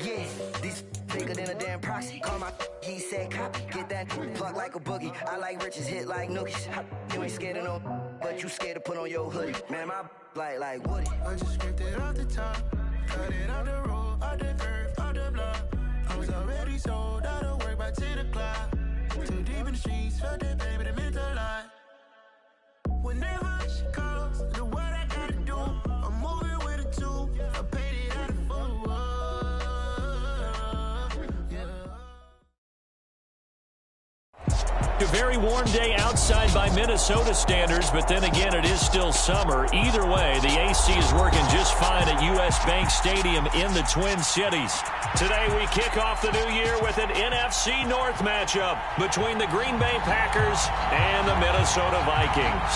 Yeah, these bigger than a damn proxy. Call my he said copy. Get that plug like a boogie. I like riches, hit like nookies. You ain't scared of no, but you scared to put on your hoodie. Man, my like Woody. I just scraped it off the top. Cut it out the road, out the earth, out the block. I was already sold out of work by 10 o'clock. Too deep in the streets, felt that baby, that meant a lot. Whenever she calls, do what I gotta do. I'm moving with a two. I paid it out of full. A very warm day outside by Minnesota standards, but then again, it is still summer. Either way, the AC is working just fine at U.S. Bank Stadium in the Twin Cities. Today, we kick off the new year with an NFC North matchup between the Green Bay Packers and the Minnesota Vikings.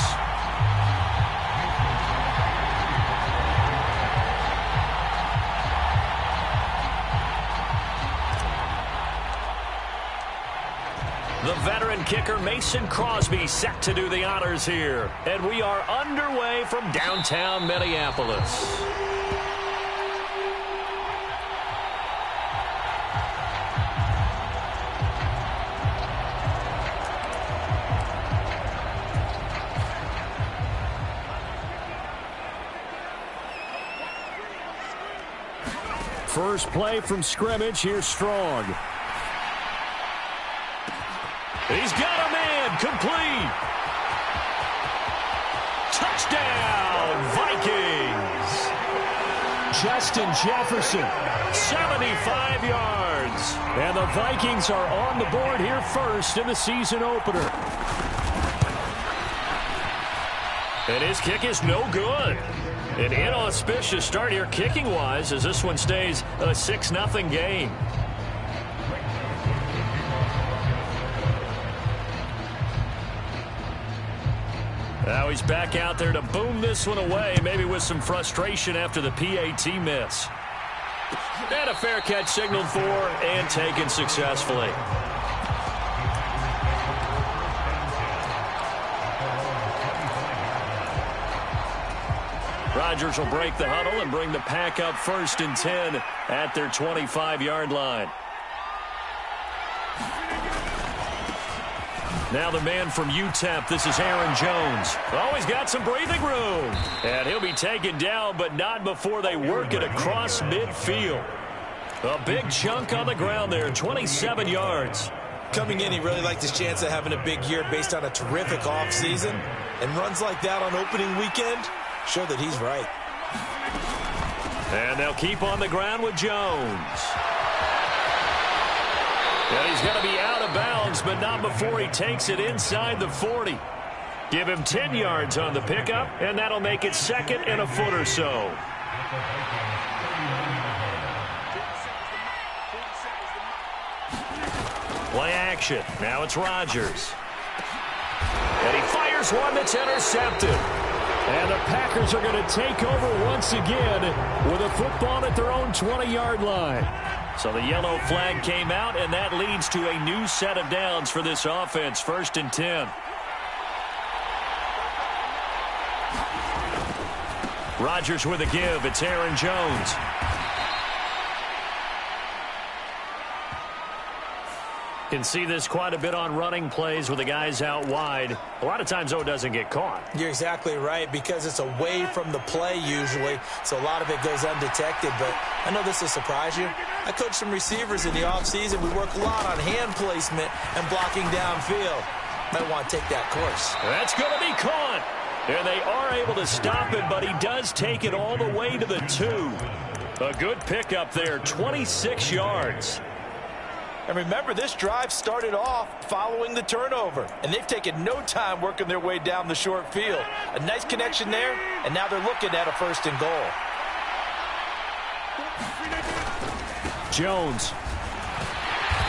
The veteran kicker Mason Crosby set to do the honors here. And we are underway from downtown Minneapolis. First play from scrimmage. Here's Strong. He's got a man, complete. Touchdown, Vikings. Justin Jefferson, 75 yards. And the Vikings are on the board here first in the season opener. And his kick is no good. An inauspicious start here kicking-wise as this one stays a 6-0 game. Now he's back out there to boom this one away, maybe with some frustration after the PAT miss. And a fair catch signaled for and taken successfully. Rodgers will break the huddle and bring the Pack up 1st and 10 at their 25-yard line. Now the man from UTEP, this is Aaron Jones. Oh, he's got some breathing room. And he'll be taken down, but not before they work it across midfield. A big chunk on the ground there, 27 yards. Coming in, he really liked his chance of having a big year based on a terrific offseason. And runs like that on opening weekend show that he's right. And they'll keep on the ground with Jones. And he's going to be out of bounds, but not before he takes it inside the 40. Give him 10 yards on the pickup, and that'll make it 2nd and a foot or so. Play action. Now it's Rodgers. And he fires one that's intercepted. And the Packers are going to take over once again with a football at their own 20-yard line. So the yellow flag came out, and that leads to a new set of downs for this offense, 1st and 10. Rodgers with a give. It's Aaron Jones. Can see this quite a bit on running plays with the guys out wide. A lot of times, though, it doesn't get caught. You're exactly right, because it's away from the play usually, so a lot of it goes undetected. But I know this will surprise you. I coach some receivers in the offseason. We work a lot on hand placement and blocking downfield. Might want to take that course. That's going to be caught. And they are able to stop it, but he does take it all the way to the 2. A good pickup there, 26 yards. And remember, this drive started off following the turnover, and they've taken no time working their way down the short field. A nice connection there, and now they're looking at a 1st and goal. Jones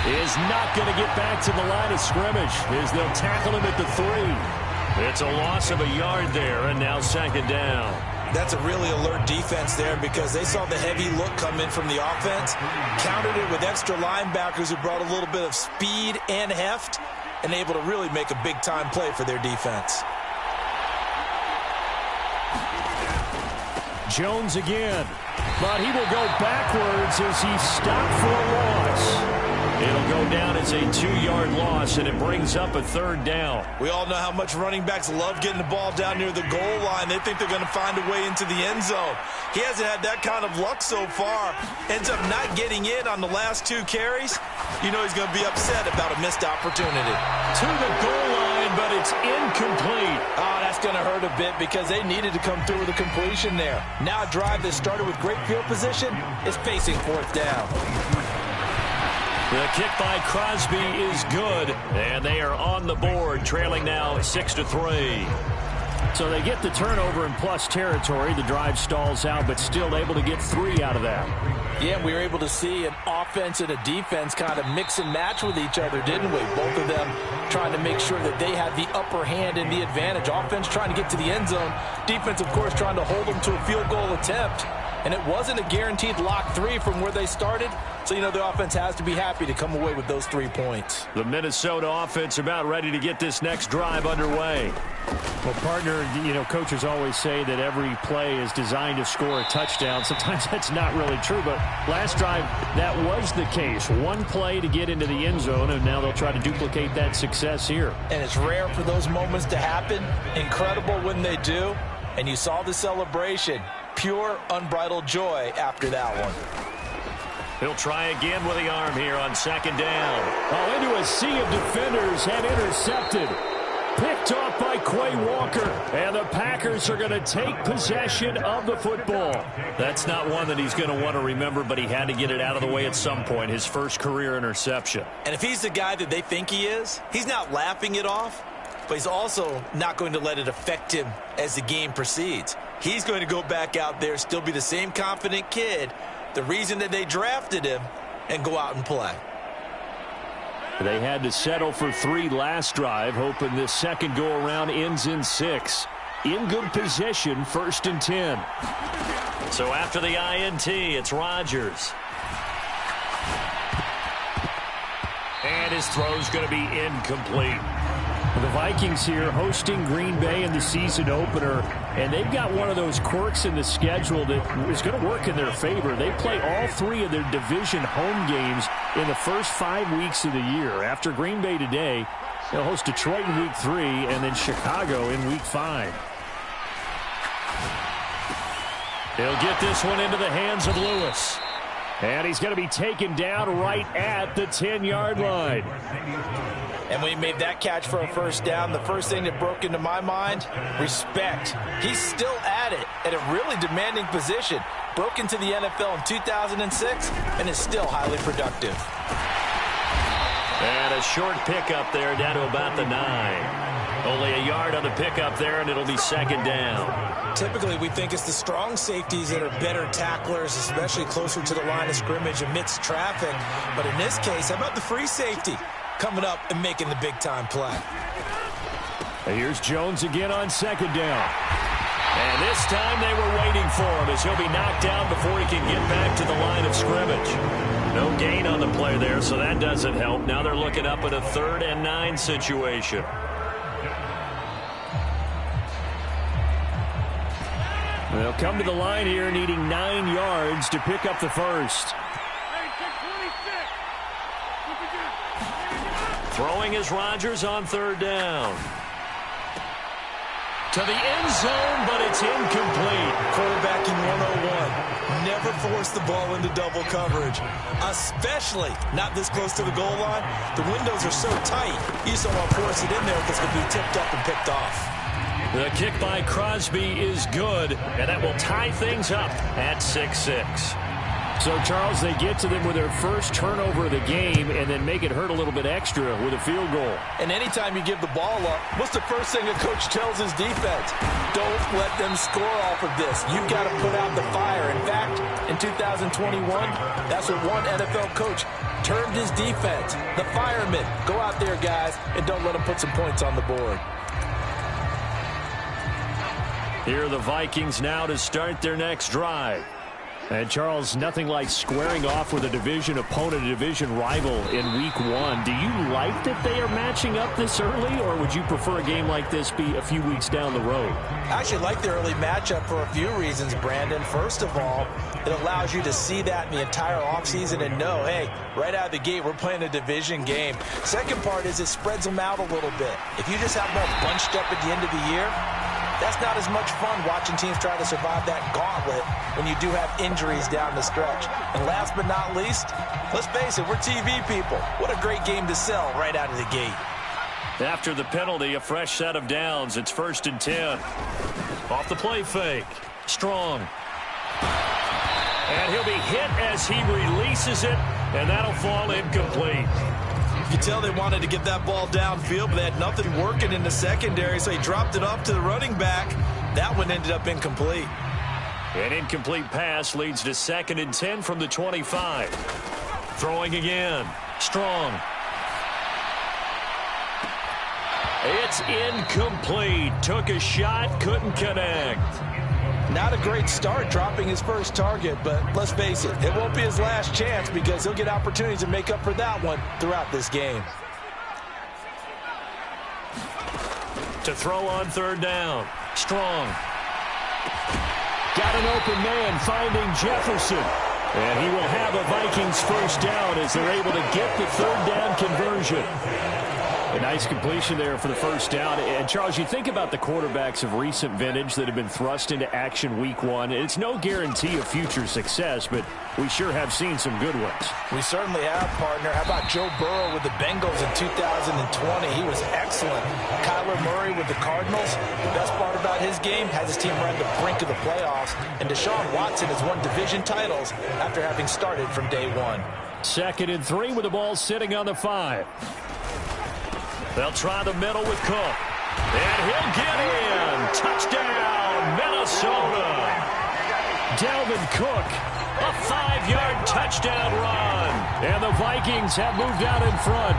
is not going to get back to the line of scrimmage as they'll tackle him at the 3. It's a loss of a yard there, and now 2nd down. That's a really alert defense there, because they saw the heavy look come in from the offense, countered it with extra linebackers who brought a little bit of speed and heft, and able to really make a big-time play for their defense. Jones again. But he will go backwards as he stopped for a loss. It'll go down as a 2-yard loss, and it brings up a 3rd down. We all know how much running backs love getting the ball down near the goal line. They think they're going to find a way into the end zone. He hasn't had that kind of luck so far. Ends up not getting in on the last 2 carries. You know he's going to be upset about a missed opportunity. To the goal line, but it's incomplete. Oh, that's going to hurt a bit because they needed to come through with a completion there. Now a drive that started with great field position is facing 4th down. The kick by Crosby is good, and they are on the board, trailing now 6-3. So they get the turnover in plus territory. The drive stalls out, but still able to get 3 out of that. Yeah, we were able to see an offense and a defense kind of mix and match with each other, didn't we? Both of them trying to make sure that they had the upper hand and the advantage. Offense trying to get to the end zone. Defense, of course, trying to hold them to a field goal attempt. And it wasn't a guaranteed lock 3 from where they started. So, you know, the offense has to be happy to come away with those 3 points. The Minnesota offense about ready to get this next drive underway. Well, partner, you know, coaches always say that every play is designed to score a touchdown. Sometimes that's not really true, but last drive, that was the case. 1 play to get into the end zone, and now they'll try to duplicate that success here. And it's rare for those moments to happen. Incredible when they do. And you saw the celebration. Pure, unbridled joy after that one. He'll try again with the arm here on 2nd down. Oh, into a sea of defenders and intercepted. Picked off by Quay Walker. And the Packers are going to take possession of the football. That's not one that he's going to want to remember, but he had to get it out of the way at some point. His first career interception. And if he's the guy that they think he is, he's not laughing it off, but he's also not going to let it affect him as the game proceeds. He's going to go back out there, still be the same confident kid, the reason that they drafted him, and go out and play. They had to settle for 3 last drive, hoping this second go-around ends in 6. In good position, 1st and 10. So after the INT, it's Rodgers. And his throw's going to be incomplete. The Vikings here hosting Green Bay in the season opener, and they've got one of those quirks in the schedule that is going to work in their favor. They play all 3 of their division home games in the first 5 weeks of the year. After Green Bay today, they'll host Detroit in week 3 and then Chicago in week 5. He'll get this one into the hands of Lewis. And he's going to be taken down right at the 10-yard line. And when he made that catch for a 1st down, the first thing that broke into my mind, respect. He's still at it at a really demanding position. Broke into the NFL in 2006 and is still highly productive. And a short pickup there down to about the 9. Only a yard on the pickup there, and it'll be 2nd down. Typically, we think it's the strong safeties that are better tacklers, especially closer to the line of scrimmage amidst traffic. But in this case, how about the free safety coming up and making the big-time play? And here's Jones again on 2nd down. And this time they were waiting for him as he'll be knocked down before he can get back to the line of scrimmage. No gain on the play there, so that doesn't help. Now they're looking up at a 3rd and 9 situation. They'll come to the line here needing 9 yards to pick up the first. Throwing is Rodgers on 3rd down. To the end zone, but it's incomplete. Quarterbacking 101. Never force the ball into double coverage, especially not this close to the goal line. The windows are so tight, you just don't want to force it in there because it's going to be tipped up and picked off. The kick by Crosby is good, and that will tie things up at 6-6. So, Charles, they get to them with their first turnover of the game and then make it hurt a little bit extra with a field goal. And anytime you give the ball up, what's the first thing a coach tells his defense? Don't let them score off of this. You've got to put out the fire. In fact, in 2021, that's what one NFL coach termed his defense. The firemen. Go out there, guys, and don't let them put some points on the board. Here are the Vikings now to start their next drive. And, Charles, nothing like squaring off with a division opponent, a division rival in Week 1. Do you like that they are matching up this early, or would you prefer a game like this be a few weeks down the road? I actually like the early matchup for a few reasons, Brandon. First of all, it allows you to see that in the entire offseason and know, hey, right out of the gate, we're playing a division game. Second part is it spreads them out a little bit. If you just have them all bunched up at the end of the year, that's not as much fun watching teams try to survive that gauntlet when you do have injuries down the stretch. And last but not least, let's face it, we're TV people. What a great game to sell right out of the gate. After the penalty, a fresh set of downs. It's 1st and 10. Off the play fake. Strong. And he'll be hit as he releases it, and that'll fall incomplete. You can tell they wanted to get that ball downfield, but they had nothing working in the secondary, so he dropped it off to the running back. That one ended up incomplete. An incomplete pass leads to 2nd and 10 from the 25. Throwing again. Strong. It's incomplete. Took a shot, couldn't connect. Not a great start dropping his first target, but let's face it, it won't be his last chance because he'll get opportunities to make up for that one throughout this game. To throw on 3rd down. Strong. Got an open man finding Jefferson. And he will have a Vikings first down as they're able to get the 3rd down conversion. A nice completion there for the first down. And, Charles, you think about the quarterbacks of recent vintage that have been thrust into action Week 1. It's no guarantee of future success, but we sure have seen some good ones. We certainly have, partner. How about Joe Burrow with the Bengals in 2020? He was excellent. Kyler Murray with the Cardinals. The best part about his game has his team right at the brink of the playoffs. And Deshaun Watson has won division titles after having started from day 1. 2nd and 3 with the ball sitting on the 5. They'll try the middle with Cook. And he'll get in. Touchdown, Minnesota. Dalvin Cook, a 5-yard touchdown run. And the Vikings have moved out in front.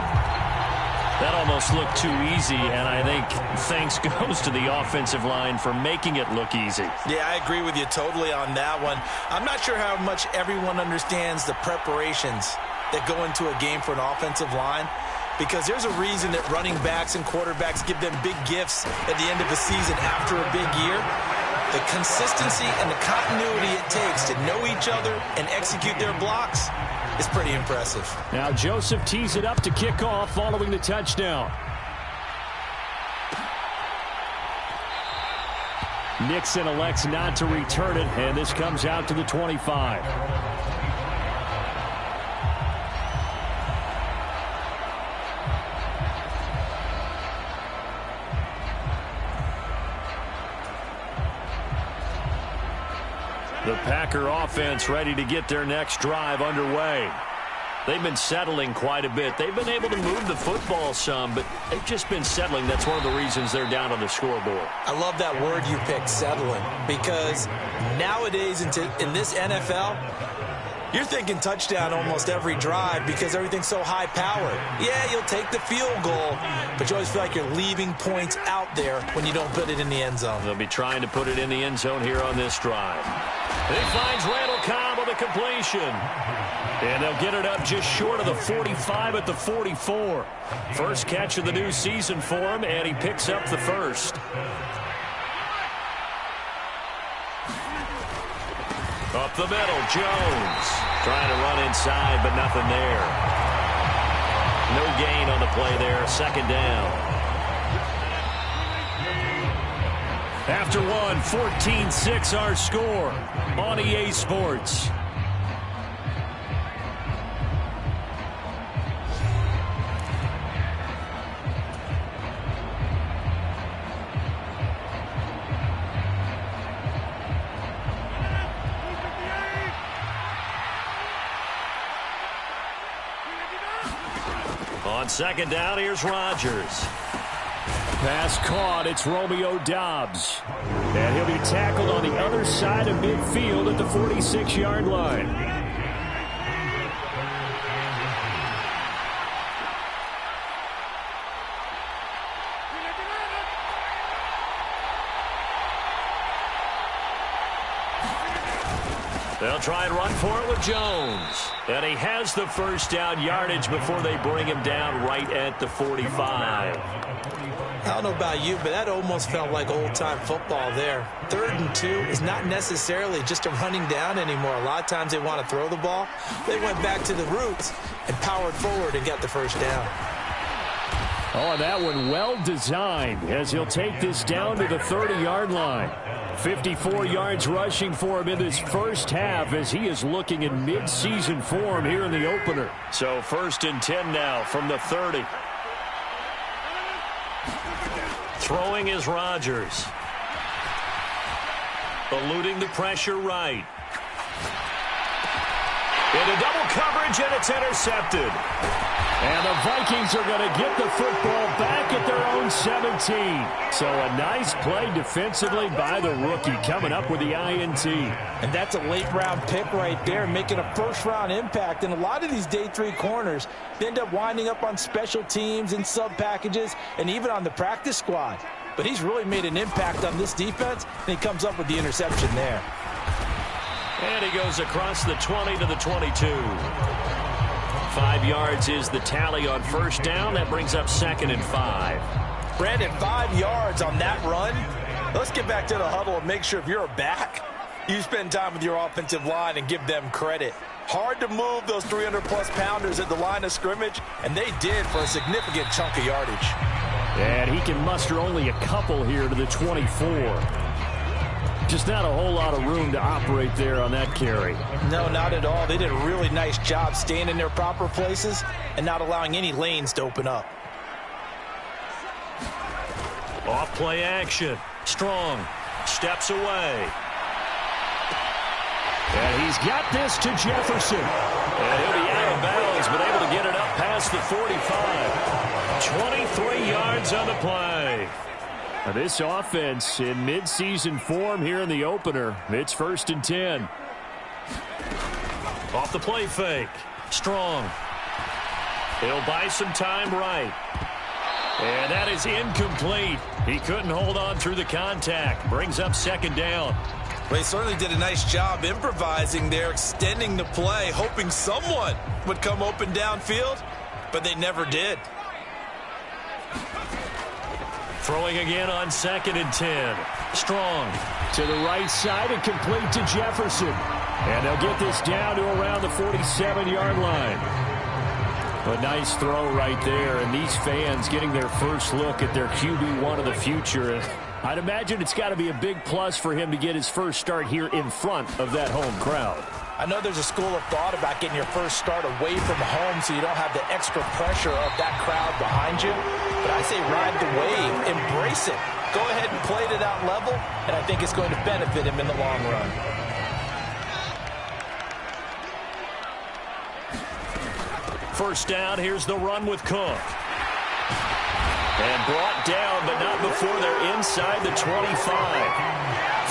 That almost looked too easy, and I think thanks goes to the offensive line for making it look easy. Yeah, I agree with you totally on that one. I'm not sure how much everyone understands the preparations that go into a game for an offensive line, because there's a reason that running backs and quarterbacks give them big gifts at the end of a season after a big year. The consistency and the continuity it takes to know each other and execute their blocks is pretty impressive. Now Joseph tees it up to kick off following the touchdown. Nixon elects not to return it, and this comes out to the 25. The Packer offense ready to get their next drive underway. They've been settling quite a bit. They've been able to move the football some, but they've just been settling. That's one of the reasons they're down on the scoreboard. I love that word you picked, settling, because nowadays in this NFL, you're thinking touchdown almost every drive because everything's so high-powered. Yeah, you'll take the field goal, but you always feel like you're leaving points out there when you don't put it in the end zone. They'll be trying to put it in the end zone here on this drive. He finds Randall Cobb with a completion. And they'll get it up just short of the 45 at the 44. First catch of the new season for him, and he picks up the first. Up the middle, Jones. Trying to run inside, but nothing there. No gain on the play there. Second down. After one, 14-6 our score on EA Sports. On second down, here's Rodgers. Pass caught. It's Romeo Doubs. And he'll be tackled on the other side of midfield at the 46-yard line. They'll They'll try and run for it with Jones. And he has the first down yardage before they bring him down right at the 45. I don't know about you, but that almost felt like old-time football there. 3rd and 2 is not necessarily just a running down anymore. A lot of times they want to throw the ball. They went back to the roots and powered forward and got the first down. Oh, that one well designed as he'll take this down to the 30-yard line. 54 yards rushing for him in this first half as he is looking in mid-season form here in the opener. So 1st and 10 now from the 30. Throwing is Rodgers. Eluding the pressure right. Into double coverage, and it's intercepted. And the Vikings are going to get the football back at their own 17. So a nice play defensively by the rookie, coming up with the INT. And that's a late-round pick right there, making a first-round impact. And a lot of these day 3 corners, they end up winding up on special teams and sub-packages and even on the practice squad. But he's really made an impact on this defense, and he comes up with the interception there. And he goes across the 20 to the 22. 5 yards is the tally on first down. That brings up 2nd and 5. Brandon, 5 yards on that run. Let's get back to the huddle and make sure if you're a back, you spend time with your offensive line and give them credit. Hard to move those 300-plus pounders at the line of scrimmage, and they did for a significant chunk of yardage. And he can muster only a couple here to the 24. Just not a whole lot of room to operate there on that carry. No, not at all. They did a really nice job staying in their proper places and not allowing any lanes to open up. Off play action. Strong steps away. And he's got this to Jefferson. And he'll be out of bounds, but able to get it up past the 45. 23 yards on the play. Now this offense in mid-season form here in the opener. It's 1st and 10. Off the play fake. Strong. He'll buy some time right. And that is incomplete. He couldn't hold on through the contact. Brings up 2nd down. Well, he certainly did a nice job improvising there, extending the play, hoping someone would come open downfield, but they never did. Throwing again on 2nd and 10. Strong to the right side and complete to Jefferson. And they'll get this down to around the 47-yard line. A nice throw right there, and these fans getting their first look at their QB1 of the future. I'd imagine it's got to be a big plus for him to get his first start here in front of that home crowd. I know there's a school of thought about getting your first start away from home so you don't have the extra pressure of that crowd behind you. But I say ride the wave, embrace it. Go ahead and play to that level, and I think it's going to benefit him in the long run. First down, here's the run with Cook. And brought down, but not before they're inside the 25.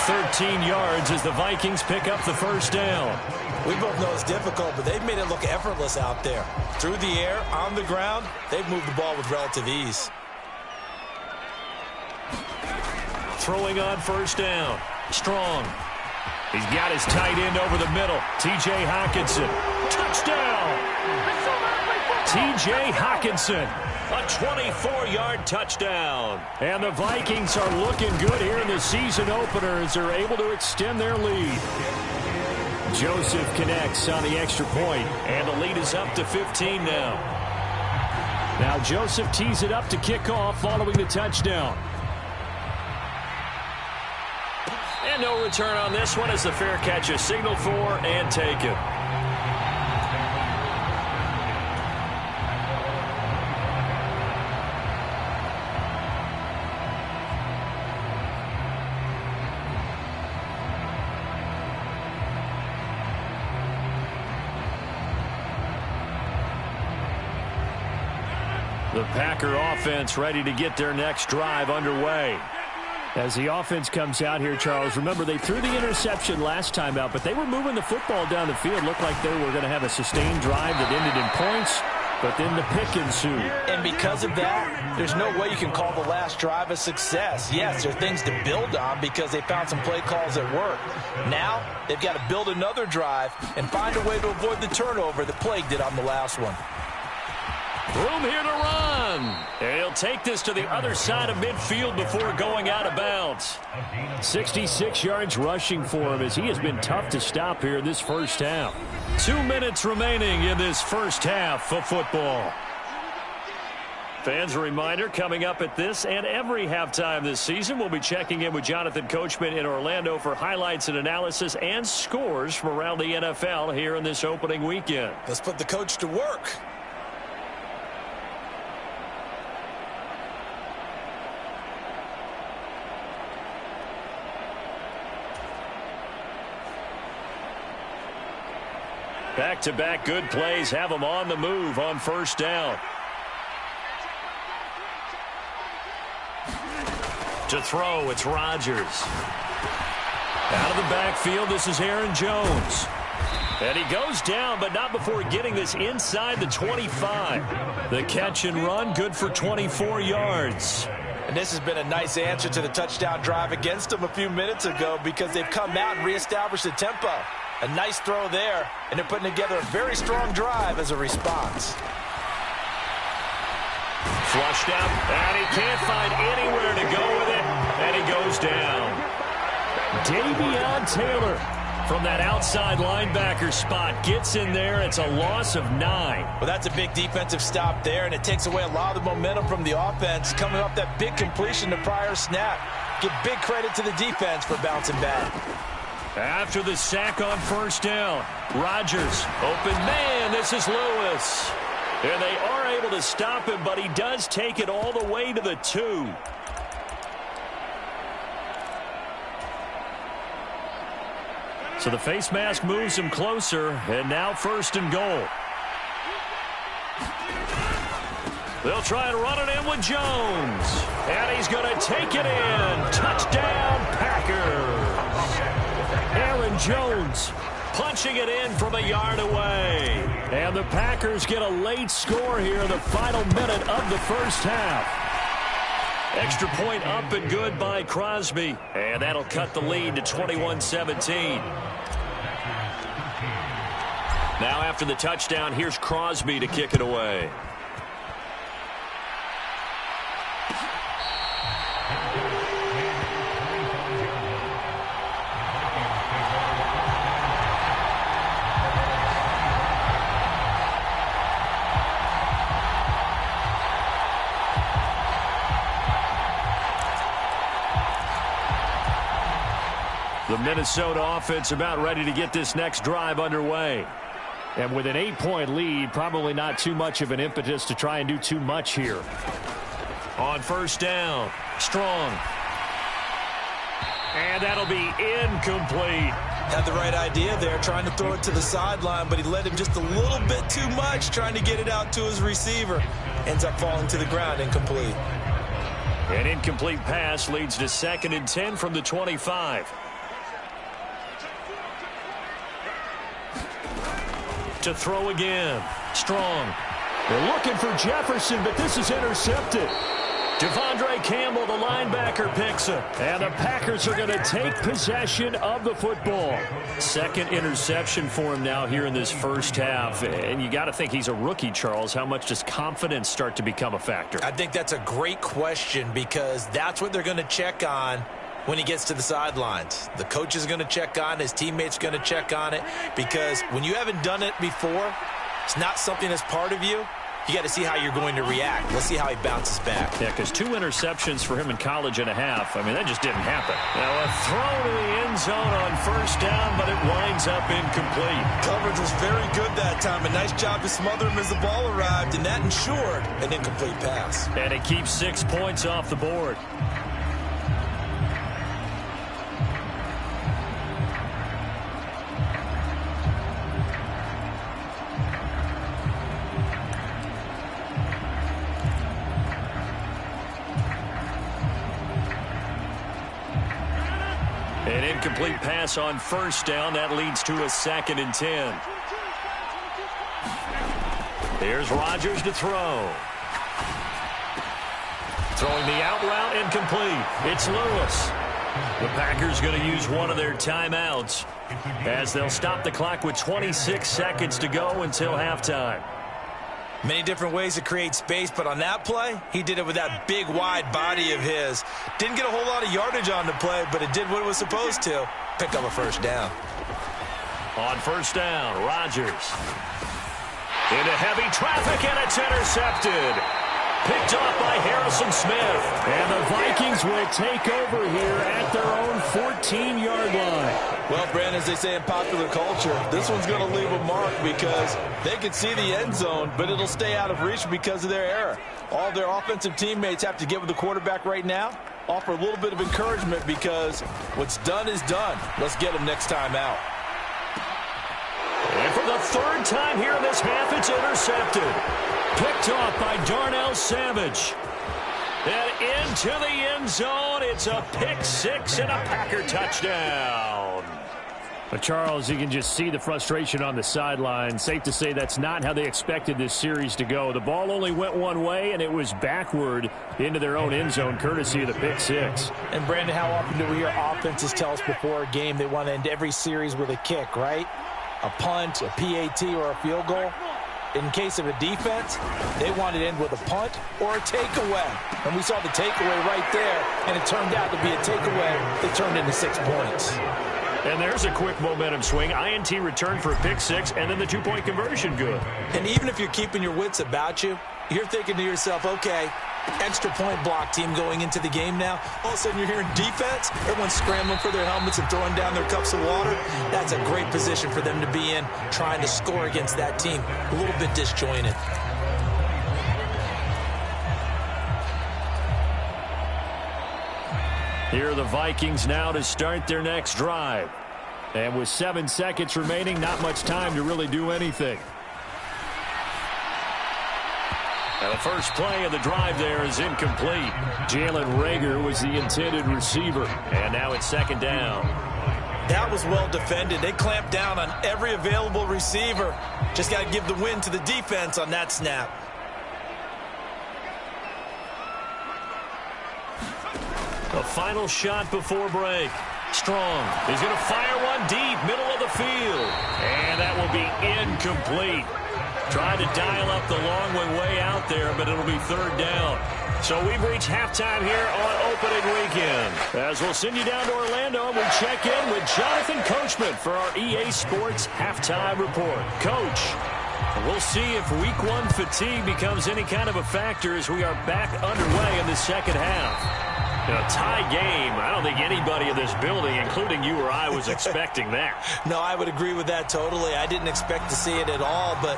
13 yards as the Vikings pick up the first down. We both know it's difficult, but they've made it look effortless out there. Through the air, on the ground, they've moved the ball with relative ease. Throwing on first down. Strong. He's got his tight end over the middle. T.J. Hockenson. Touchdown! T.J. Hockenson. A 24-yard touchdown. And the Vikings are looking good here in the season opener as they're able to extend their lead. Joseph connects on the extra point, and the lead is up to 15 now. Now Joseph tees it up to kick off following the touchdown. And no return on this one as the fair catch is signaled for and taken. The Packer offense ready to get their next drive underway. As the offense comes out here, Charles, remember they threw the interception last time out, but they were moving the football down the field. Looked like they were going to have a sustained drive that ended in points. But then the pick ensued. And because of that, there's no way you can call the last drive a success. Yes, there are things to build on because they found some play calls that work. Now, they've got to build another drive and find a way to avoid the turnover that Plague did on the last one. Room here to run. And he'll take this to the other side of midfield before going out of bounds. 66 yards rushing for him as he has been tough to stop here in this first half. 2 minutes remaining in this first half of football. Fans, a reminder, coming up at this and every halftime this season, we'll be checking in with Jonathan Coachman in Orlando for highlights and analysis and scores from around the NFL here in this opening weekend. Let's put the coach to work. Back-to-back good plays have them on the move on first down. To throw, it's Rodgers. Out of the backfield, this is Aaron Jones. And he goes down, but not before getting this inside the 25. The catch and run, good for 24 yards. And this has been a nice answer to the touchdown drive against them a few minutes ago because they've come out and reestablished the tempo. A nice throw there, and they're putting together a very strong drive as a response. Flushed out, and he can't find anywhere to go with it, and he goes down. Davion Taylor from that outside linebacker spot gets in there. It's a loss of 9. Well, that's a big defensive stop there, and it takes away a lot of the momentum from the offense coming off that big completion the prior snap. Give big credit to the defense for bouncing back. After the sack on first down, Rodgers, open man, this is Lewis. And they are able to stop him, but he does take it all the way to the 2. So the face mask moves him closer, and now first and goal. They'll try and run it in with Jones. And he's going to take it in. Touchdown, Packers. Aaron Jones punching it in from a yard away. And the Packers get a late score here in the final minute of the first half. Extra point up and good by Crosby. And that'll cut the lead to 21-17. Now after the touchdown, here's Crosby to kick it away. The Minnesota offense about ready to get this next drive underway. And with an 8-point lead, probably not too much of an impetus to try and do too much here. On first down, Strong. And that'll be incomplete. Had the right idea there, trying to throw it to the sideline, but he led him just a little bit too much, trying to get it out to his receiver. Ends up falling to the ground, incomplete. An incomplete pass leads to 2nd and 10 from the 25. To throw again. Strong. They're looking for Jefferson, but this is intercepted. Devondre Campbell, the linebacker, picks it. And the Packers are going to take possession of the football. 2nd interception for him now here in this first half. And you got to think he's a rookie, Charles. How much does confidence start to become a factor? I think that's a great question because that's what they're going to check on when he gets to the sidelines. The coach is going to check on it. His teammates going to check on it because when you haven't done it before, it's not something that's part of you. You got to see how you're going to react. Let's see how he bounces back. Yeah, because 2 interceptions for him in college and a half. I mean, that just didn't happen. Now a throw to the end zone on first down, but it winds up incomplete. Coverage was very good that time. A nice job to smother him as the ball arrived, and that ensured an incomplete pass. And it keeps 6 points off the board. An incomplete pass on first down. That leads to a 2nd and 10. Here's Rodgers to throw. Throwing the out route, incomplete. It's Lewis. The Packers going to use one of their timeouts as they'll stop the clock with 26 seconds to go until halftime. Many different ways to create space, but on that play, he did it with that big, wide body of his. Didn't get a whole lot of yardage on the play, but it did what it was supposed to. Pick up a first down. On first down, Rodgers. Into heavy traffic, and it's intercepted. Picked off by Harrison Smith. And the Vikings will take over here at their own 14-yard line. Well, Brandon, as they say in popular culture, this one's going to leave a mark because they can see the end zone, but it'll stay out of reach because of their error. All their offensive teammates have to get with the quarterback right now, offer a little bit of encouragement because what's done is done. Let's get them next time out. And for the third time here in this half, it's intercepted. Picked off by Darnell Savage. And into the end zone, it's a pick six and a Packer touchdown. But Charles, you can just see the frustration on the sideline. Safe to say that's not how they expected this series to go. The ball only went one way, and it was backward into their own end zone, courtesy of the pick six. And, Brandon, how often do we hear offenses tell us before a game they want to end every series with a kick, right? A punt, a PAT, or a field goal. In case of a defense, they wanted to end with a punt or a takeaway. And we saw the takeaway right there, and it turned out to be a takeaway that turned into 6 points. And there's a quick momentum swing. INT return for a pick six, and then the two-point conversion good. And even if you're keeping your wits about you, you're thinking to yourself, okay, extra point block team going into the game now. All of a sudden you're hearing defense. Everyone's scrambling for their helmets and throwing down their cups of water. That's a great position for them to be in, trying to score against that team. A little bit disjointed. Here are the Vikings now to start their next drive. And with 7 seconds remaining, not much time to really do anything. And the first play of the drive there is incomplete. Jalen Reagor was the intended receiver. And now it's second down. That was well defended. They clamped down on every available receiver. Just got to give the win to the defense on that snap. The final shot before break. Strong is going to fire one deep, middle of the field. And that will be incomplete. Tried to dial up the long way out there, but it'll be third down. So we've reached halftime here on opening weekend. As we'll send you down to Orlando, we check in with Jonathan Coachman for our EA Sports Halftime Report. Coach, we'll see if week one fatigue becomes any kind of a factor as we are back underway in the second half. In a tie game, I don't think anybody in this building, including you or I, was expecting that. No, I would agree with that totally. I didn't expect to see it at all, but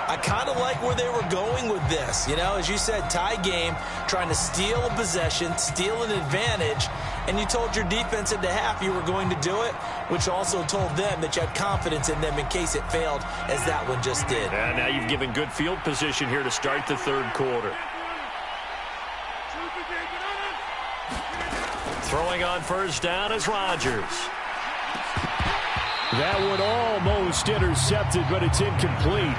I kind of like where they were going with this. You know, as you said, tie game, trying to steal a possession, steal an advantage, and you told your defense at the half you were going to do it, which also told them that you had confidence in them in case it failed, as that one just did. And now you've given good field position here to start the third quarter. Throwing on first down is Rodgers. That one almost intercepted, but it's incomplete.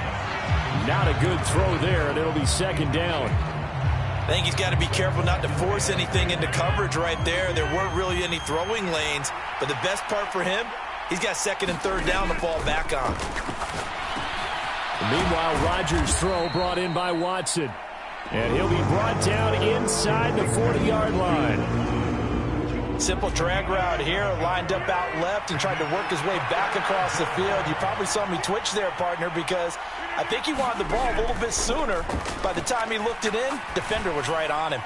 Not a good throw there, and it'll be second down. I think he's got to be careful not to force anything into coverage right there. There weren't really any throwing lanes, but the best part for him, he's got second and third down to fall back on. Meanwhile, Rodgers' throw brought in by Watson. And he'll be brought down inside the 40-yard line. Simple drag route here, lined up out left and tried to work his way back across the field. You probably saw me twitch there, partner, because I think he wanted the ball a little bit sooner. By the time he looked it in, defender was right on him.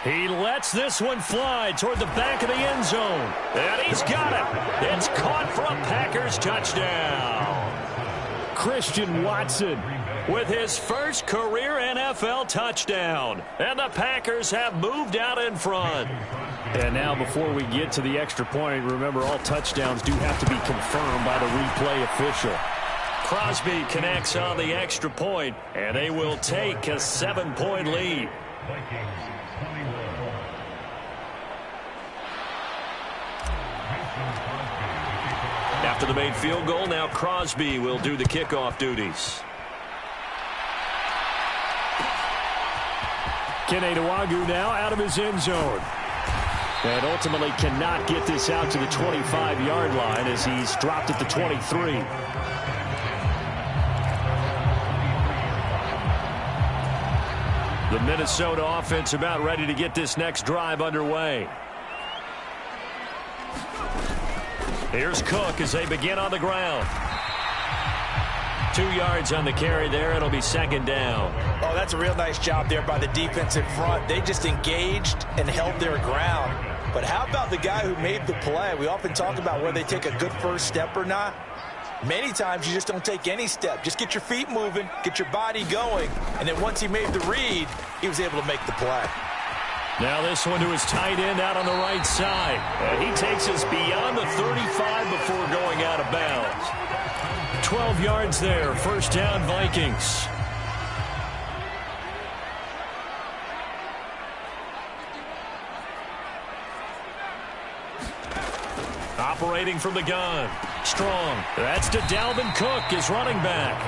He lets this one fly toward the back of the end zone. And he's got it. It's caught for a Packers touchdown. Christian Watson with his first career NFL touchdown. And the Packers have moved out in front. And now before we get to the extra point, remember all touchdowns do have to be confirmed by the replay official. Crosby connects on the extra point, and they will take a 7-point lead. After the made field goal, now Crosby will do the kickoff duties. Keneduagu now out of his end zone. And ultimately cannot get this out to the 25-yard line as he's dropped at the 23. The Minnesota offense about ready to get this next drive underway. Here's Cook as they begin on the ground. 2 yards on the carry there. It'll be second down. Oh, that's a real nice job there by the defense in front. They just engaged and held their ground. But how about the guy who made the play? We often talk about whether they take a good first step or not. Many times you just don't take any step. Just get your feet moving, get your body going, and then once he made the read, he was able to make the play. Now this one to his tight end out on the right side. And he takes us beyond the 35 before going out of bounds. 12 yards there, first down Vikings. Operating from the gun. Strong. That's to Dalvin Cook, his running back.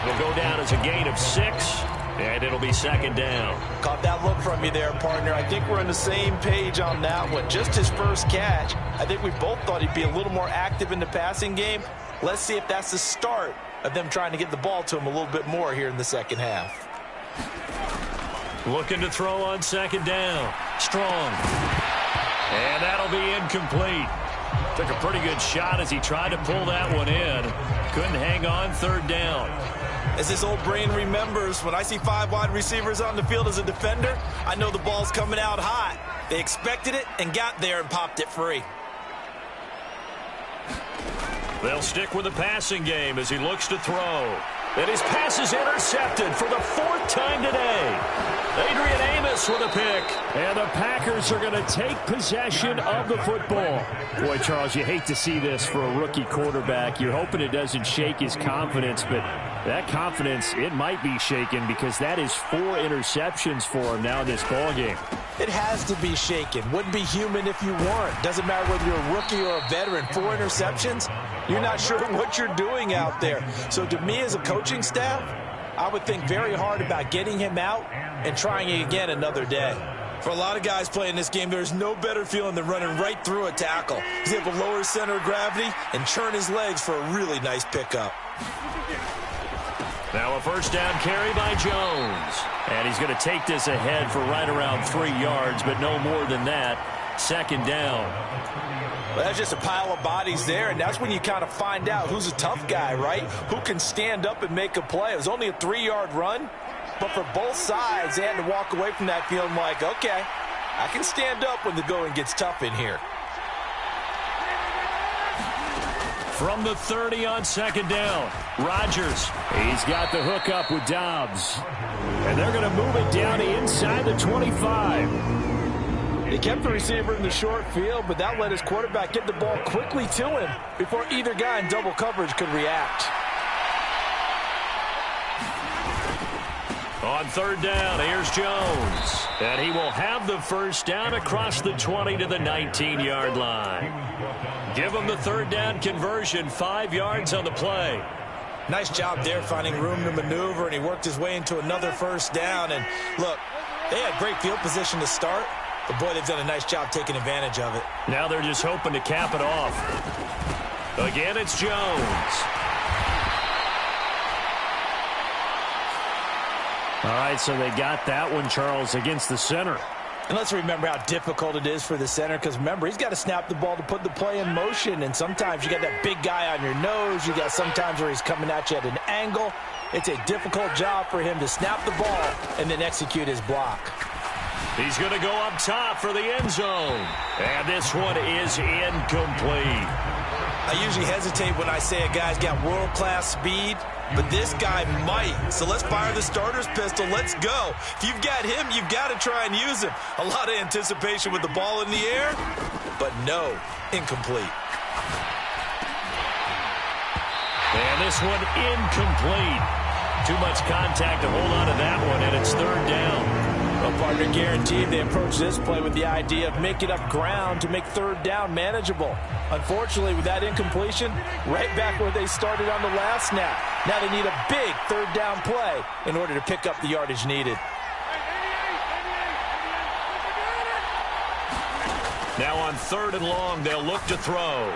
Will go down as a gain of 6, and it'll be second down. Caught that look from you there, partner. I think we're on the same page on that one. Just his first catch. I think we both thought he'd be a little more active in the passing game. Let's see if that's the start of them trying to get the ball to him a little bit more here in the second half. Looking to throw on second down. Strong. And that'll be incomplete. Took a pretty good shot as he tried to pull that one in. Couldn't hang on, third down. As this old brain remembers, when I see 5 wide receivers on the field as a defender, I know the ball's coming out hot. They expected it and got there and popped it free. They'll stick with the passing game as he looks to throw. And his pass is intercepted for the 4th time today. Adrian Amos with a pick. And the Packers are going to take possession of the football. Boy, Charles, you hate to see this for a rookie quarterback. You're hoping it doesn't shake his confidence, but that confidence, it might be shaken because that is 4 interceptions for him now in this ballgame. It has to be shaken. Wouldn't be human if you weren't. Doesn't matter whether you're a rookie or a veteran. 4 interceptions, you're not sure what you're doing out there. So to me as a coaching staff, I would think very hard about getting him out and trying it again another day. For a lot of guys playing this game, there's no better feeling than running right through a tackle. He's able to lower his center of gravity and churn his legs for a really nice pickup. Now a first down carry by Jones. And he's going to take this ahead for right around 3 yards, but no more than that. Second down. Well, that's just a pile of bodies there, and that's when you kind of find out who's a tough guy, right? Who can stand up and make a play. It was only a 3-yard run, but for both sides, they had to walk away from that feeling like, okay, I can stand up when the going gets tough in here. From the 30 on second down, Rodgers. He's got the hook up with Dobbs. And they're going to move it down inside the 25. He kept the receiver in the short field, but that let his quarterback get the ball quickly to him before either guy in double coverage could react. On third down, here's Jones. And he will have the first down across the 20 to the 19-yard line. Give him the third down conversion, 5 yards on the play. Nice job there finding room to maneuver, and he worked his way into another first down. And look, they had great field position to start, but boy, they've done a nice job taking advantage of it. Now they're just hoping to cap it off. Again, it's Jones. All right, so they got that one, Charles, against the center. And let's remember how difficult it is for the center, because remember, he's got to snap the ball to put the play in motion, and sometimes you got that big guy on your nose. You got sometimes where he's coming at you at an angle. It's a difficult job for him to snap the ball and then execute his block. He's going to go up top for the end zone. And this one is incomplete. I usually hesitate when I say a guy's got world-class speed, but this guy might. So let's fire the starter's pistol. Let's go. If you've got him, you've got to try and use him. A lot of anticipation with the ball in the air, but no, incomplete. And this one incomplete. Too much contact to hold on to that one, and it's third down. Well, partner, guaranteed they approach this play with the idea of making up ground to make third down manageable. Unfortunately, with that incompletion, right back where they started on the last snap. Now they need a big third down play in order to pick up the yardage needed. Now on 3rd and long, they'll look to throw.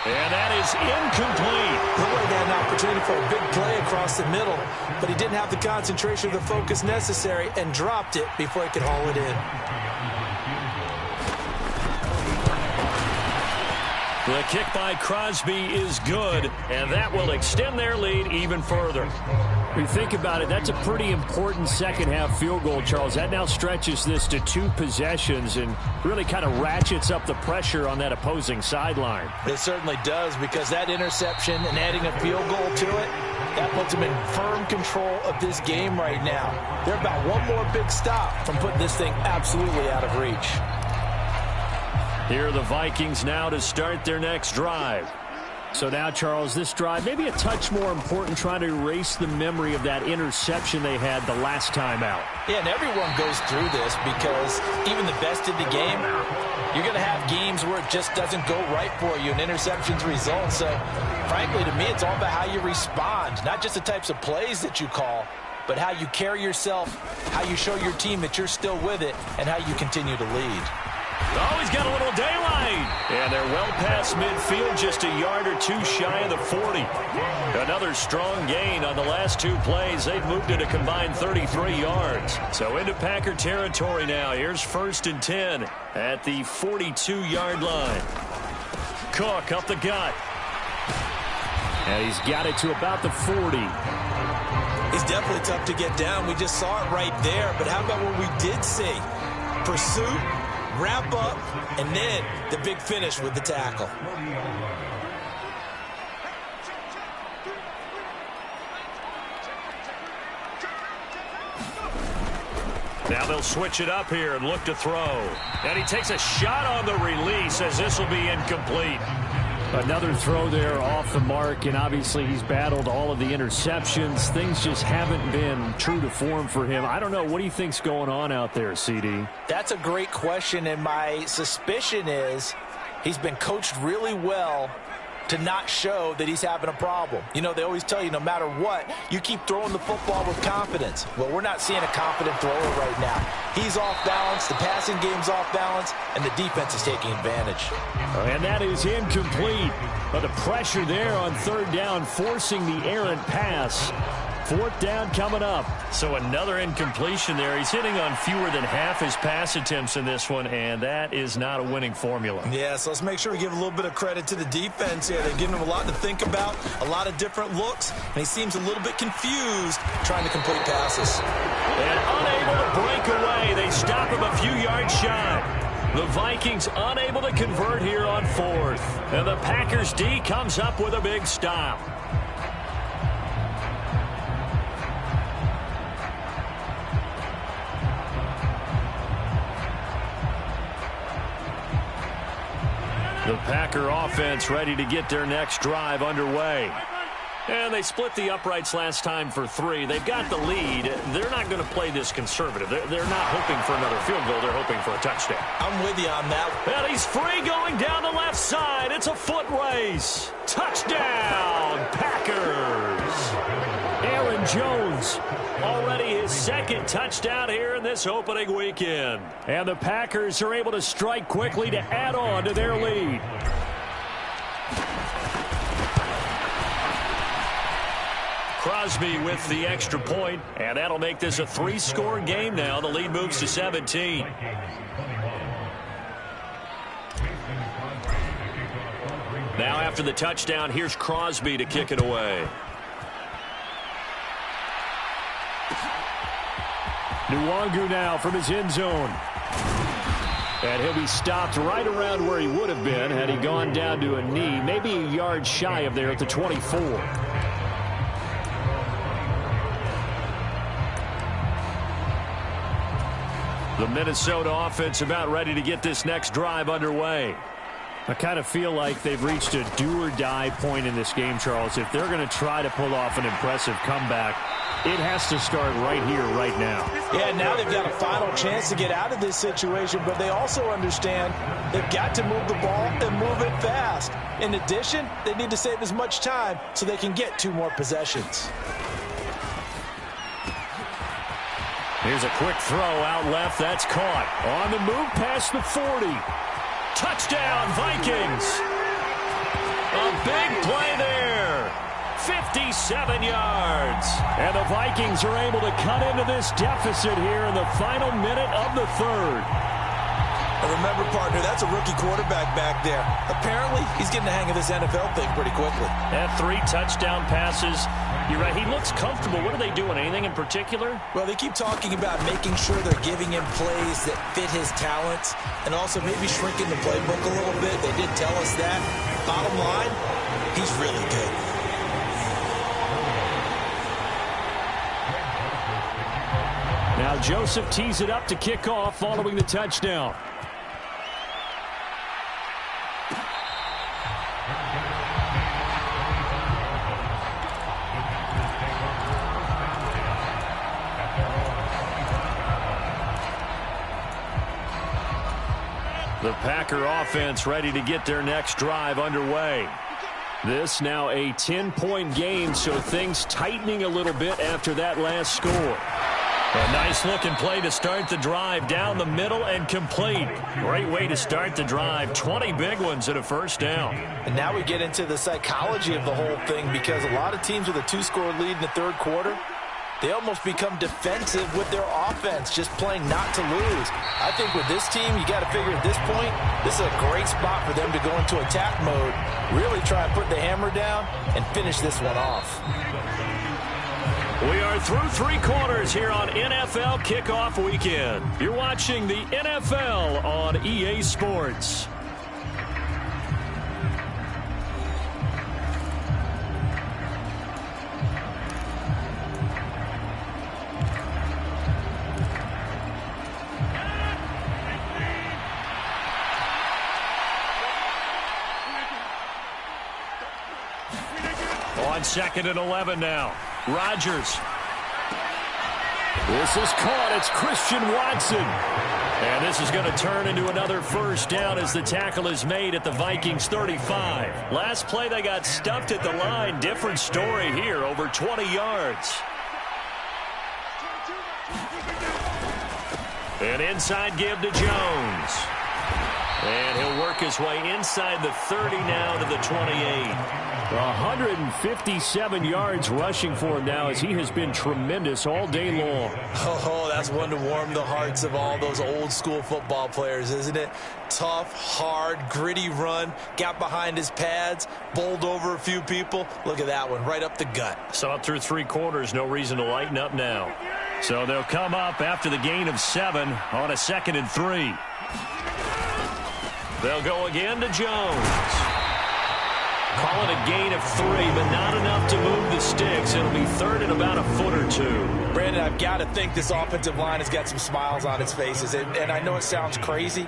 And that is incomplete. Lillard had an opportunity for a big play across the middle, but he didn't have the concentration or the focus necessary and dropped it before he could haul it in. The kick by Crosby is good, and that will extend their lead even further. When you think about it, that's a pretty important second-half field goal, Charles. That now stretches this to 2 possessions and really kind of ratchets up the pressure on that opposing sideline. It certainly does, because that interception and adding a field goal to it, that puts them in firm control of this game right now. They're about one more big stop from putting this thing absolutely out of reach. Here are the Vikings now to start their next drive. So now, Charles, this drive maybe a touch more important, trying to erase the memory of that interception they had the last time out. Yeah, and everyone goes through this because even the best in the game, you're going to have games where it just doesn't go right for you and interceptions result. So, frankly, to me, it's all about how you respond, not just the types of plays that you call, but how you carry yourself, how you show your team that you're still with it, and how you continue to lead. Oh, he's got a little daylight. And they're well past midfield, just a yard or 2 shy of the 40. Another strong gain on the last 2 plays. They've moved it a combined 33 yards. So into Packer territory now. Here's 1st and 10 at the 42-yard line. Cook up the gut. And he's got it to about the 40. He's definitely tough to get down. We just saw it right there. But how about what we did see? Pursuit, wrap up, and then the big finish with the tackle. Now they'll switch it up here and look to throw. And he takes a shot on the release as this will be incomplete. Another throw there off the mark, and obviously he's battled all of the interceptions. Things just haven't been true to form for him. I don't know. What do you think's going on out there, CD? That's a great question, and my suspicion is he's been coached really well to not show that he's having a problem. You know, they always tell you no matter what, you keep throwing the football with confidence. Well, we're not seeing a confident thrower right now. He's off balance, the passing game's off balance, and the defense is taking advantage. And that is incomplete. But the pressure there on 3rd down, forcing the errant pass. 4th down coming up. So another incompletion there. He's hitting on fewer than half his pass attempts in this one, and that is not a winning formula. Yeah, so let's make sure we give a little bit of credit to the defense here. They're giving him a lot to think about, a lot of different looks, and he seems a little bit confused trying to complete passes. And unable to break away. They stop him a few yards shy. The Vikings unable to convert here on 4th. And the Packers D comes up with a big stop. The Packer offense ready to get their next drive underway. And they split the uprights last time for 3. They've got the lead. They're not going to play this conservative. They're not hoping for another field goal. They're hoping for a touchdown. I'm with you on that. And he's free going down the left side. It's a foot race. Touchdown, Packers. Aaron Jones, already his 2nd touchdown here in this opening weekend. And the Packers are able to strike quickly to add on to their lead. Crosby with the extra point, and that'll make this a 3-score game now. The lead moves to 17. Now after the touchdown, here's Crosby to kick it away. Nwangu now from his end zone. And he'll be stopped right around where he would have been had he gone down to a knee, maybe a yard shy of there at the 24. The Minnesota offense about ready to get this next drive underway. I kind of feel like they've reached a do-or-die point in this game, Charles. If they're going to try to pull off an impressive comeback, it has to start right here, right now. Yeah, now they've got a final chance to get out of this situation, but they also understand they've got to move the ball and move it fast. In addition, they need to save as much time so they can get 2 more possessions. Here's a quick throw out left. That's caught. On the move past the 40. Touchdown, Vikings. A big play there. 57 yards. And the Vikings are able to cut into this deficit here in the final minute of the third. Remember, partner, that's a rookie quarterback back there. Apparently, he's getting the hang of this NFL thing pretty quickly. Had 3 touchdown passes. You're right, he looks comfortable. What are they doing? Anything in particular? Well, they keep talking about making sure they're giving him plays that fit his talents and also maybe shrinking the playbook a little bit. They did tell us that. Bottom line, he's really good. Now Joseph tees it up to kick off following the touchdown. The Packer offense ready to get their next drive underway. This now a 10-point game, so things tightening a little bit after that last score. A nice-looking play to start the drive down the middle and complete. Great way to start the drive. 20 big ones and a first down. And now we get into the psychology of the whole thing, because a lot of teams with a 2-score lead in the third quarter, they almost become defensive with their offense, just playing not to lose. I think with this team, you got to figure at this point, this is a great spot for them to go into attack mode, really try and put the hammer down and finish this one off. We are through 3 quarters here on NFL Kickoff Weekend. You're watching the NFL on EA Sports. On 2nd and 11 now. Rodgers. This is caught. It's Christian Watson. And this is going to turn into another first down as the tackle is made at the Vikings 35. Last play they got stuffed at the line. Different story here. Over 20 yards. An inside give to Jones. And he'll work his way inside the 30 now to the 28. 157 yards rushing for him now, as he has been tremendous all day long. Oh, that's one to warm the hearts of all those old school football players, isn't it? Tough, hard, gritty run, got behind his pads, bowled over a few people. Look at that one, right up the gut. Saw it through 3 quarters, no reason to lighten up now. So they'll come up after the gain of 7 on a 2nd and 3. They'll go again to Jones. Call it a gain of 3, but not enough to move the sticks. It'll be 3rd and about a foot or 2. Brandon, I've got to think this offensive line has got some smiles on its faces. And I know it sounds crazy,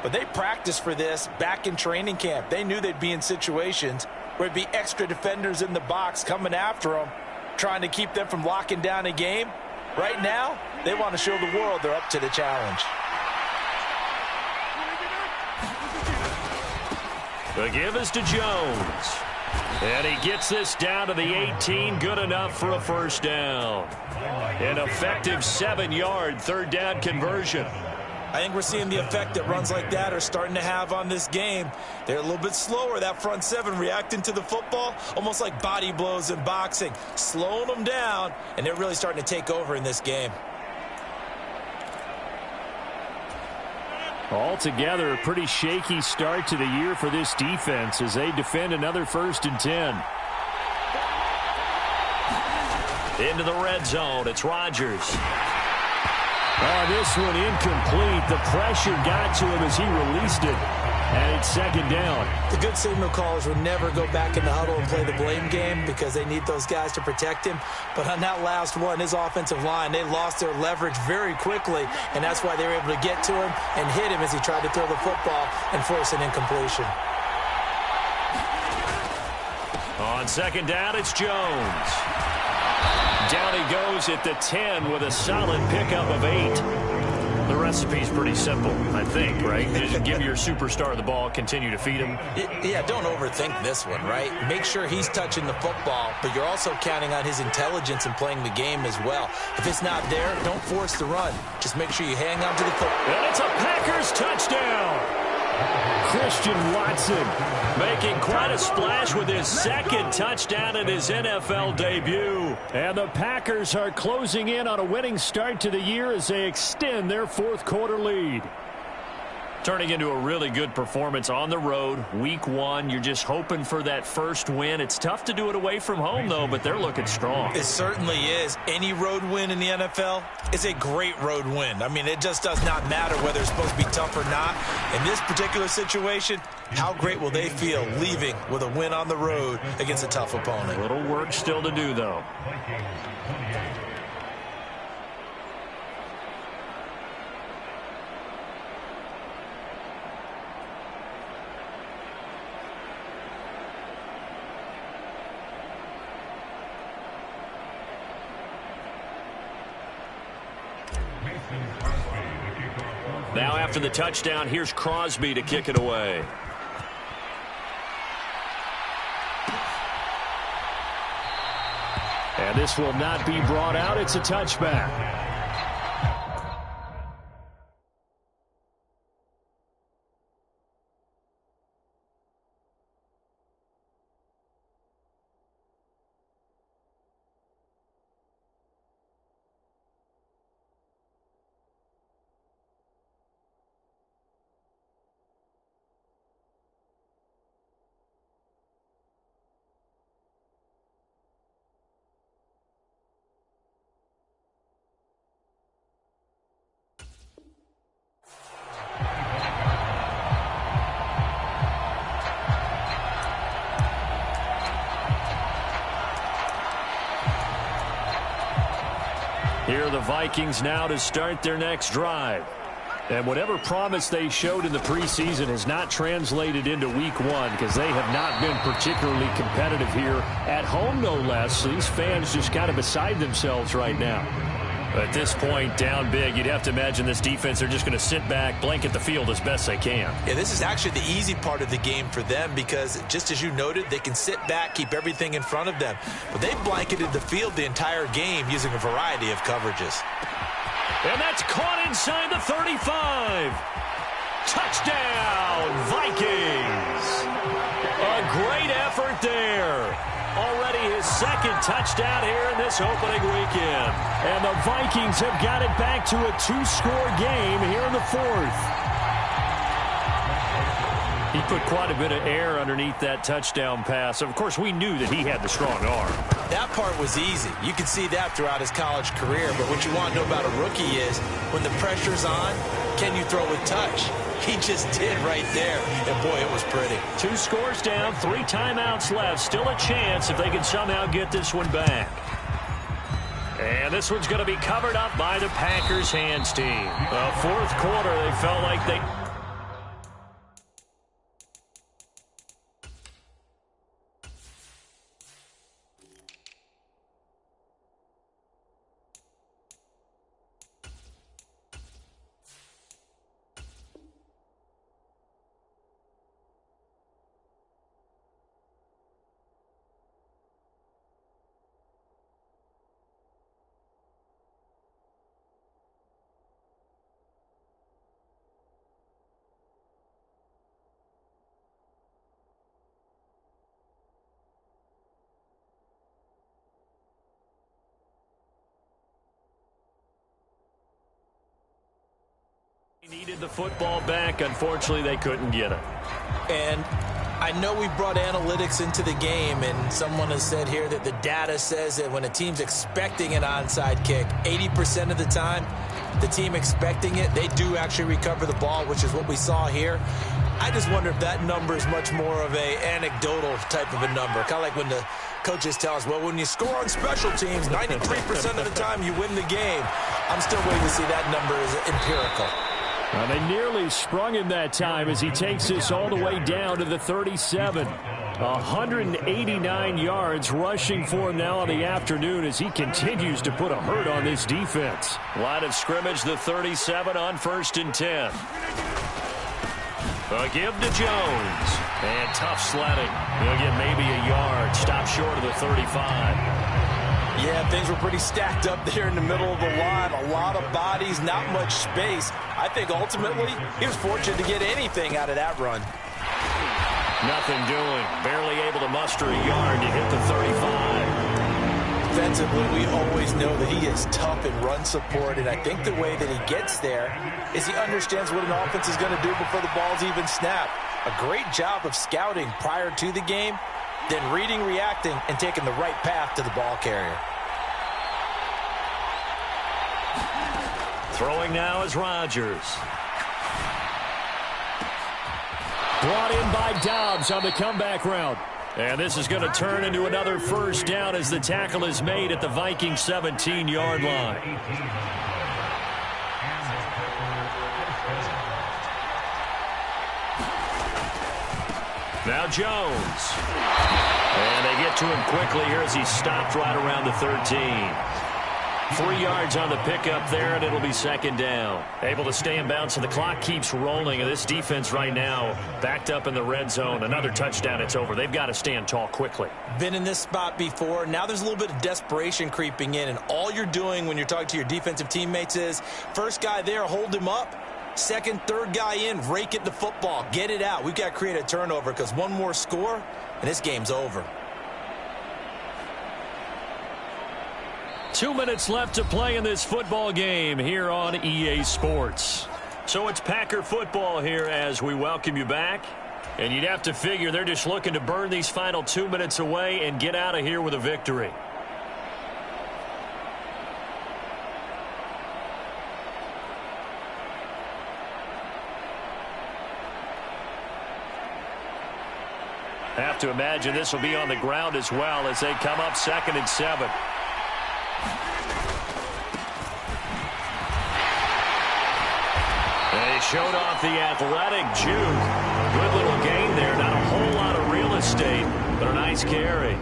but they practiced for this back in training camp. They knew they'd be in situations where it'd be extra defenders in the box coming after them, trying to keep them from locking down a game. Right now, they want to show the world they're up to the challenge. The give is to Jones. And he gets this down to the 18. Good enough for a first down. An effective 7-yard 3rd down conversion. I think we're seeing the effect that runs like that are starting to have on this game. They're a little bit slower, that front 7, reacting to the football, almost like body blows in boxing, slowing them down, and they're really starting to take over in this game. Altogether, a pretty shaky start to the year for this defense as they defend another 1st and 10. Into the red zone, it's Rodgers. Oh, this one incomplete. The pressure got to him as he released it. And it's 2nd down. The good signal callers will never go back in the huddle and play the blame game because they need those guys to protect him. But on that last one, his offensive line, they lost their leverage very quickly, and that's why they were able to get to him and hit him as he tried to throw the football and force an incompletion. On 2nd down, it's Jones. Down he goes at the 10 with a solid pickup of 8. The recipe's pretty simple, I think, right? Just give your superstar the ball, continue to feed him. Yeah, don't overthink this one, right? Make sure he's touching the football, but you're also counting on his intelligence in playing the game as well. If it's not there, don't force the run. Just make sure you hang on to the football. And it's a Packers touchdown. Christian Watson making quite a splash with his second touchdown in his NFL debut. And the Packers are closing in on a winning start to the year as they extend their fourth quarter lead. Turning into a really good performance on the road. Week 1, you're just hoping for that first win. It's tough to do it away from home, though, but they're looking strong. It certainly is. Any road win in the NFL is a great road win. I mean, it just does not matter whether it's supposed to be tough or not. In this particular situation, how great will they feel leaving with a win on the road against a tough opponent? A little work still to do, though. Now after the touchdown, here's Crosby to kick it away. And this will not be brought out. It's a touchback. Here are the Vikings now to start their next drive. And whatever promise they showed in the preseason has not translated into week 1 because they have not been particularly competitive here at home, no less. So these fans just kind of beside themselves right now. At this point, down big, you'd have to imagine this defense are just going to sit back, blanket the field as best they can. Yeah, this is actually the easy part of the game for them because, just as you noted, they can sit back, keep everything in front of them. But they've blanketed the field the entire game using a variety of coverages. And that's caught inside the 35. Touchdown, Vikings. A great effort there. Already his second touchdown here in this opening weekend. And the Vikings have got it back to a 2-score game here in the fourth. He put quite a bit of air underneath that touchdown pass. Of course, we knew that he had the strong arm. That part was easy. You can see that throughout his college career. But what you want to know about a rookie is when the pressure's on, can you throw with touch? He just did right there. And, boy, it was pretty. 2 scores down, 3 timeouts left. Still a chance if they can somehow get this one back. And this one's going to be covered up by the Packers hands team. Fourth quarter, they felt like they... Needed the football back. Unfortunately, they couldn't get it. And I know we brought analytics into the game, and someone has said here that the data says that when a team's expecting an onside kick, 80% of the time, the team expecting it, they do actually recover the ball, which is what we saw here. I just wonder if that number is much more of a anecdotal type of a number. Kind of like when the coaches tell us, well, when you score on special teams, 93% of the time you win the game. I'm still waiting to see that number as empirical. Well, they nearly sprung him that time as he takes this all the way down to the 37. 189 yards rushing for him now on the afternoon as he continues to put a hurt on this defense. Line of scrimmage, the 37 on 1st and 10. A give to Jones. And tough sledding. He'll get maybe a yard. Stop short of the 35. Yeah, things were pretty stacked up there in the middle of the line. A lot of bodies, not much space. I think ultimately he was fortunate to get anything out of that run. Nothing doing. Barely able to muster a yard to hit the 35. Defensively, we always know that he is tough in run support, and I think the way that he gets there is he understands what an offense is going to do before the ball's even snapped. A great job of scouting prior to the game, then reading, reacting, and taking the right path to the ball carrier. Throwing now is Rodgers. Brought in by Dobbs on the comeback route. And this is going to turn into another first down as the tackle is made at the Vikings 17-yard line. Now Jones. And they get to him quickly here as he stopped right around the 13. 3 yards on the pickup there, and it'll be 2nd down. Able to stay in bounds, and the clock keeps rolling. And this defense right now backed up in the red zone. Another touchdown, it's over. They've got to stand tall quickly. Been in this spot before. Now there's a little bit of desperation creeping in, and all you're doing when you're talking to your defensive teammates is first guy there, hold him up. Second, third guy in, rake it the football. Get it out. We've got to create a turnover because one more score, and this game's over. 2 minutes left to play in this football game here on EA Sports. So it's Packer football here as we welcome you back. And you'd have to figure they're just looking to burn these final 2 minutes away and get out of here with a victory. Have to imagine this will be on the ground as well as they come up 2nd and 7. They showed off the athletic juke. Good little gain there. Not a whole lot of real estate, but a nice carry.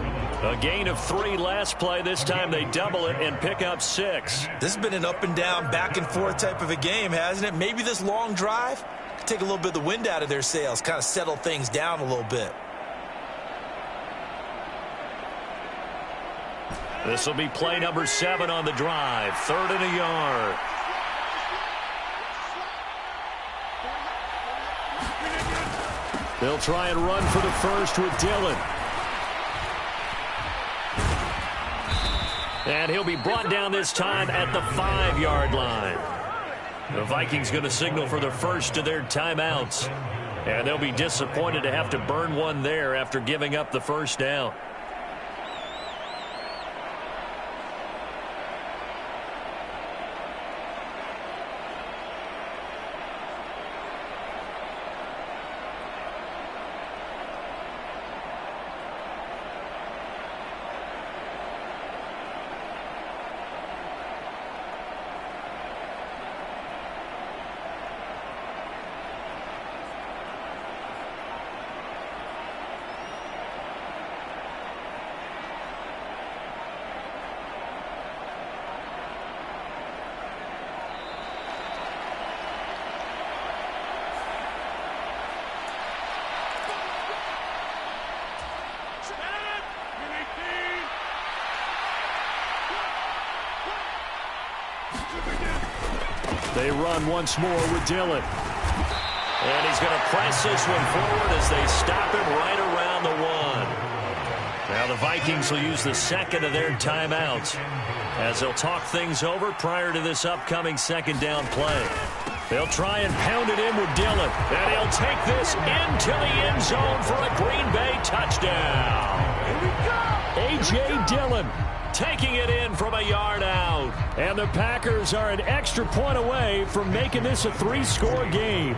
A gain of 3 last play. This time they double it and pick up 6. This has been an up and down, back and forth type of a game, hasn't it? Maybe this long drive could take a little bit of the wind out of their sails, kind of settle things down a little bit. This will be play number 7 on the drive. 3rd and a yard. They'll try and run for the first with Dillon. And he'll be brought down this time at the 5-yard line. The Vikings going to signal for the first of their timeouts. And they'll be disappointed to have to burn one there after giving up the first down. They run once more with Dillon. And he's going to press this one forward as they stop him right around the 1. Now the Vikings will use the second of their timeouts as they'll talk things over prior to this upcoming 2nd down play. They'll try and pound it in with Dillon. And he'll take this into the end zone for a Green Bay touchdown. A.J. Dillon taking it in from a yard out. And the Packers are an extra point away from making this a 3-score game.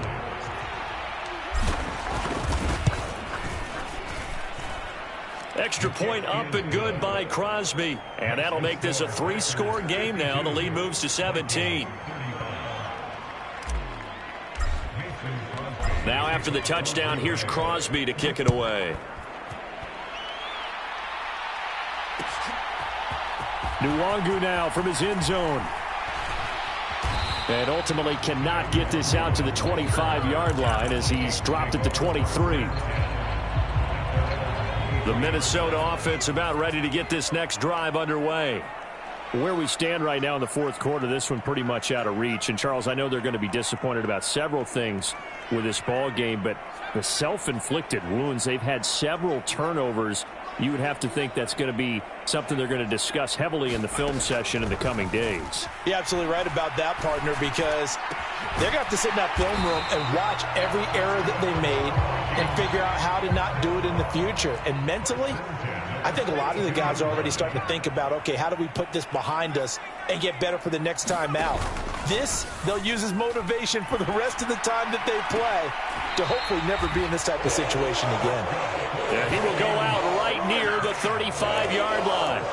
Extra point up and good by Crosby. And that'll make this a 3-score game now. The lead moves to 17. Now after the touchdown, here's Crosby to kick it away. Nwangu now from his end zone. And ultimately cannot get this out to the 25-yard line as he's dropped at the 23. The Minnesota offense about ready to get this next drive underway. Where we stand right now in the fourth quarter, this one pretty much out of reach. And, Charles, I know they're going to be disappointed about several things with this ball game, but the self-inflicted wounds, they've had several turnovers. You would have to think that's going to be something they're going to discuss heavily in the film session in the coming days. You're absolutely right about that, partner, because they're going to have to sit in that film room and watch every error that they made and figure out how to not do it in the future. And mentally, I think a lot of the guys are already starting to think about, okay, how do we put this behind us and get better for the next time out? This, they'll use as motivation for the rest of the time that they play to hopefully never be in this type of situation again. Yeah, he will go out right near the 35-yard line.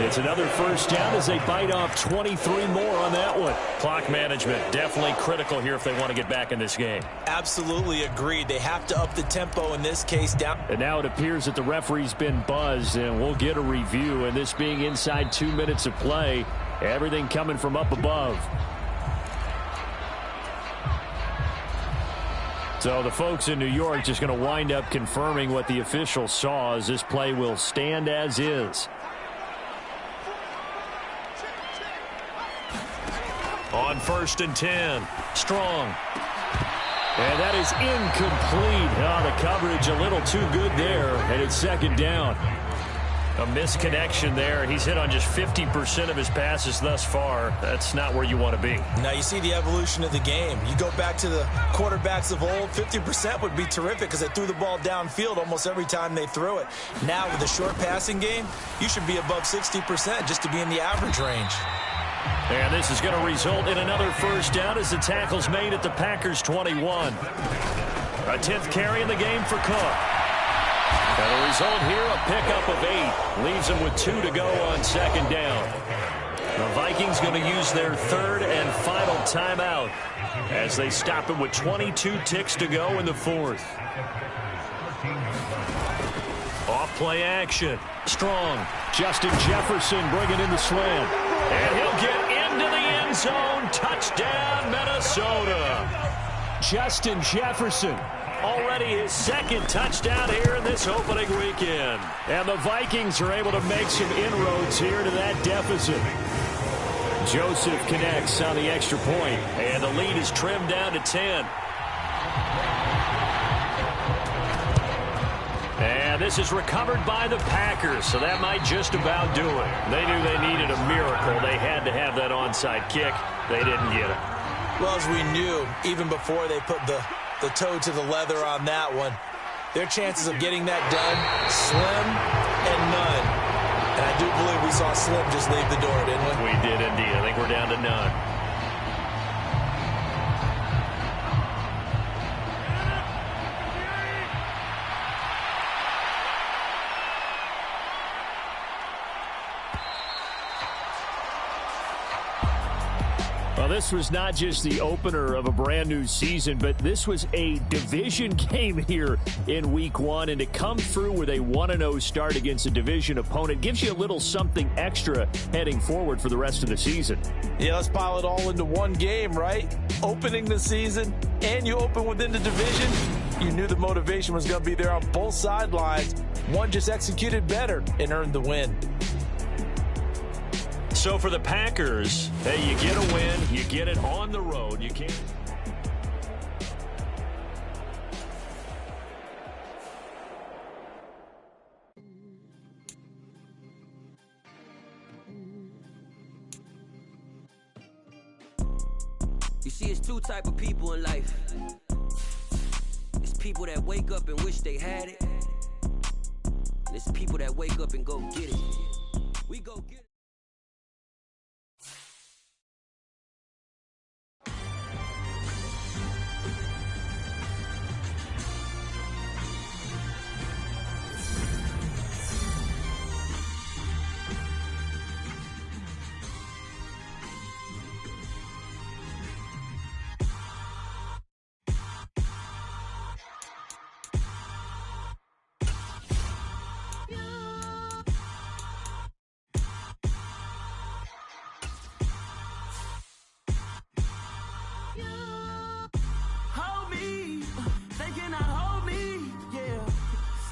It's another first down as they bite off 23 more on that one. Clock management definitely critical here if they want to get back in this game. Absolutely agreed. They have to up the tempo in this case down. And now it appears that the referee's been buzzed, and we'll get a review. And this being inside 2 minutes of play, everything coming from up above. So the folks in New York just going to wind up confirming what the official saw, as this play will stand as is. On 1st and 10, Strong. And that is incomplete. Oh, the coverage a little too good there, and it's second down. A misconnection there. He's hit on just 50% of his passes thus far. That's not where you want to be. Now you see the evolution of the game. You go back to the quarterbacks of old, 50% would be terrific because they threw the ball downfield almost every time they threw it. Now with the short passing game, you should be above 60% just to be in the average range. And this is going to result in another first down as the tackle's made at the Packers' 21. A 10th carry in the game for Cook. And the result here, a pickup of 8. Leaves them with 2 to go on second down. The Vikings going to use their third and final timeout as they stop it with 22 ticks to go in the fourth. Off play action. Strong. Justin Jefferson bringing in the slant. And he'll get into the end zone. Touchdown, Minnesota. Justin Jefferson. Already his second touchdown here in this opening weekend. And the Vikings are able to make some inroads here to that deficit. Joseph connects on the extra point, and the lead is trimmed down to 10. And this is recovered by the Packers, so that might just about do it. They knew they needed a miracle. They had to have that onside kick. They didn't get it. Well, as we knew, even before they put the toe to the leather on that one, their chances of getting that done, slim and none. And I do believe we saw Slim just leave the door, didn't we? We did indeed. I think we're down to none. Well, this was not just the opener of a brand new season, but this was a division game here in week 1. And to come through with a 1-0 start against a division opponent gives you a little something extra heading forward for the rest of the season. Yeah, let's pile it all into one game, right? Opening the season, and you open within the division. You knew the motivation was going to be there on both sidelines. One just executed better and earned the win. So for the Packers, hey, you get a win, you get it on the road. You can't. You see, it's two type of people in life. It's people that wake up and wish they had it. And it's people that wake up and go get it. We go get it.